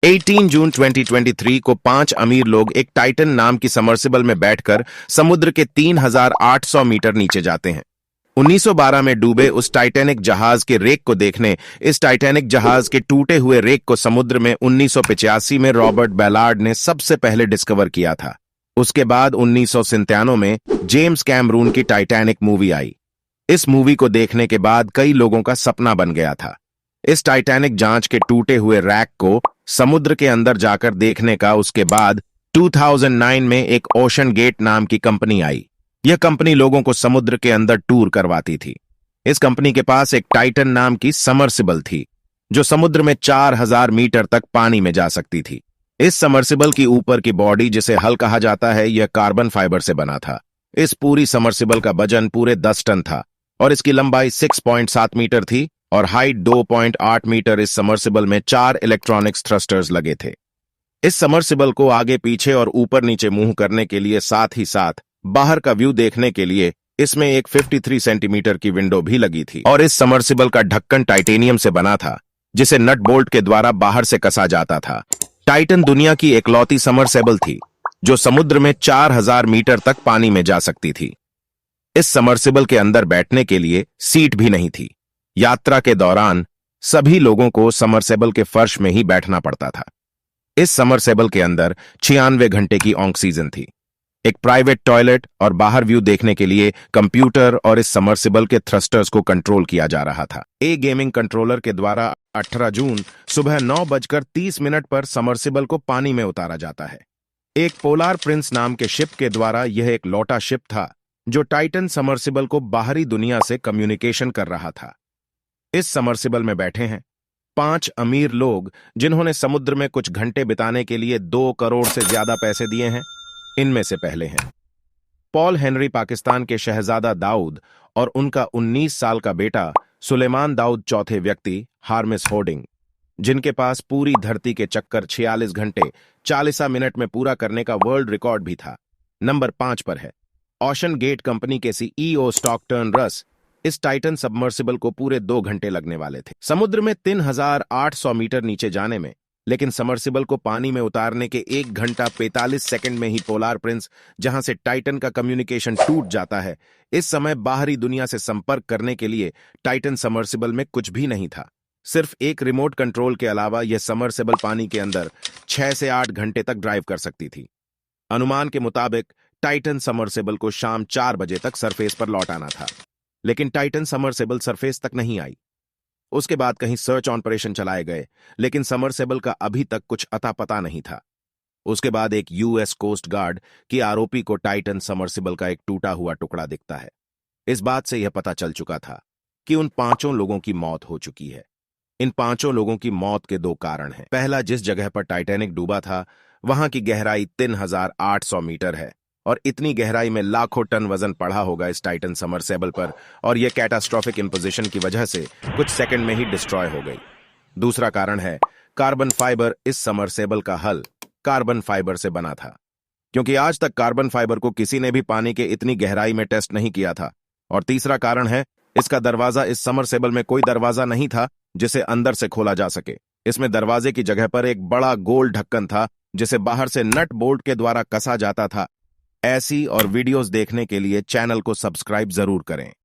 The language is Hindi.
18 जून 2023 को 5 अमीर लोग एक टाइटन नाम की समर्सिबल में बैठकर समुद्र के 3,800 मीटर नीचे जाते हैं। 1912 में डूबे उस टाइटैनिक जहाज के रेक को देखने इस टाइटैनिक जहाज के टूटे हुए रेक को समुद्र में 1985 में रॉबर्ट बैलार्ड ने सबसे पहले डिस्कवर किया था। उसके बाद 1997 में जेम्स कैमरून की टाइटैनिक मूवी आई। इस मूवी को देखने के बाद कई लोगों का सपना बन गया था। इस टाइटैनिक जांच के टूटे हुए रैक को समुद्र के अंदर जाकर देखने का। उसके बाद 2009 में एक ओशन गेट नाम की कंपनी आई। यह कंपनी लोगों को समुद्र के अंदर टूर करवाती थी। इस कंपनी के पास एक टाइटन नाम की समर्सिबल थी जो समुद्र में 4,000 मीटर तक पानी में जा सकती थी। इस समर्सिबल की ऊपर की बॉडी, जिसे हल कहा जाता है, यह कार्बन फाइबर से बना था। इस पूरी समर्सिबल का वजन पूरे 10 टन था और इसकी लंबाई 6.7 मीटर थी और हाइट 2.8 मीटर। इस समर्सिबल में 4 इलेक्ट्रॉनिक्स थ्रस्टर्स लगे थे। इस समर्सिबल को आगे पीछे और ऊपर नीचे मूव करने के लिए, साथ ही साथ बाहर का व्यू देखने के लिए, इसमें एक 53 सेंटीमीटर की विंडो भी लगी थी और इस समर्सिबल का ढक्कन टाइटेनियम से बना था जिसे नट बोल्ट के द्वारा बाहर से कसा जाता था। टाइटन दुनिया की इकलौती समर्सिबल थी जो समुद्र में 4,000 मीटर तक पानी में जा सकती थी। इस समर्सिबल के अंदर बैठने के लिए सीट भी नहीं थी। यात्रा के दौरान सभी लोगों को समरसेबल के फर्श में ही बैठना पड़ता था। इस समरसेबल के अंदर 96 घंटे की ऑक्सीजन थी, एक प्राइवेट टॉयलेट और बाहर व्यू देखने के लिए कंप्यूटर, और इस समरसेबल के थ्रस्टर्स को कंट्रोल किया जा रहा था। गेमिंग कंट्रोलर के द्वारा 18 जून सुबह 9:30 पर समरसेबल को पानी में उतारा जाता है। एक पोलार प्रिंस नाम के शिप के द्वारा यह एक लौटा शिप था जो टाइटन समरसेबल को बाहरी दुनिया से कम्युनिकेशन कर रहा था। इस समरसिबल में बैठे हैं 5 अमीर लोग जिन्होंने समुद्र में कुछ घंटे बिताने के लिए 2 करोड़ से ज्यादा पैसे दिए हैं। इनमें से पहले हैं पॉल हेनरी, पाकिस्तान के शहजादा दाऊद, और उनका 19 साल का बेटा सुलेमान दाऊद। चौथे व्यक्ति हार्मिस होर्डिंग, जिनके पास पूरी धरती के चक्कर 46 घंटे 40 मिनट में पूरा करने का वर्ल्ड रिकॉर्ड भी था। नंबर 5 पर है ओशन गेट कंपनी के सीईओ स्टॉकटन रस। इस टाइटन सबमर्सिबल को पूरे 2 घंटे लगने वाले थे समुद्र में 3,800 मीटर नीचे जाने में, लेकिन समर्सिबल को पानी में उतारने के 1 घंटा 45 सेकंड में ही पोलार प्रिंस, जहां से टाइटन का कम्युनिकेशन टूट जाता है, इस समय बाहरी दुनिया से संपर्क करने के लिए टाइटन समर्सिबल में कुछ भी नहीं था। सिर्फ एक रिमोट कंट्रोल के अलावा यह समर्सिबल पानी के अंदर 6 से 8 घंटे तक ड्राइव कर सकती थी। अनुमान के मुताबिक टाइटन समर्सिबल को शाम 4 बजे तक सरफेस पर लौटाना था, लेकिन टाइटन समरसेबल सरफेस तक नहीं आई। उसके बाद कहीं सर्च ऑपरेशन चलाए गए, लेकिन समरसेबल का अभी तक कुछ अता पता नहीं था। उसके बाद एक यूएस कोस्ट गार्ड की आरओपी को टाइटन समरसेबल का एक टूटा हुआ टुकड़ा दिखता है। इस बात से यह पता चल चुका था कि उन 5 लोगों की मौत हो चुकी है। इन 5 लोगों की मौत के 2 कारण हैं। पहला, जिस जगह पर टाइटैनिक डूबा था वहां की गहराई 3,800 मीटर है और इतनी गहराई में लाखों टन वजन पड़ा होगा इस टाइटन समरसेबल पर, और यह कैटास्ट्रोफिक इंपोजिशन की वजह से कुछ सेकंड में ही डिस्ट्रॉय हो गई। दूसरा कारण है कार्बन फाइबर। इस समरसेबल का हल कार्बन फाइबर से बना था, क्योंकि आज तक कार्बन फाइबर को किसी ने भी पानी के इतनी गहराई में टेस्ट नहीं किया था। और तीसरा कारण है इसका दरवाजा। इस समरसेबल में कोई दरवाजा नहीं था जिसे अंदर से खोला जा सके। इसमें दरवाजे की जगह पर एक बड़ा गोल ढक्कन था जिसे बाहर से नट बोल्ट के द्वारा कसा जाता था। ऐसी और वीडियोस देखने के लिए चैनल को सब्सक्राइब जरूर करें।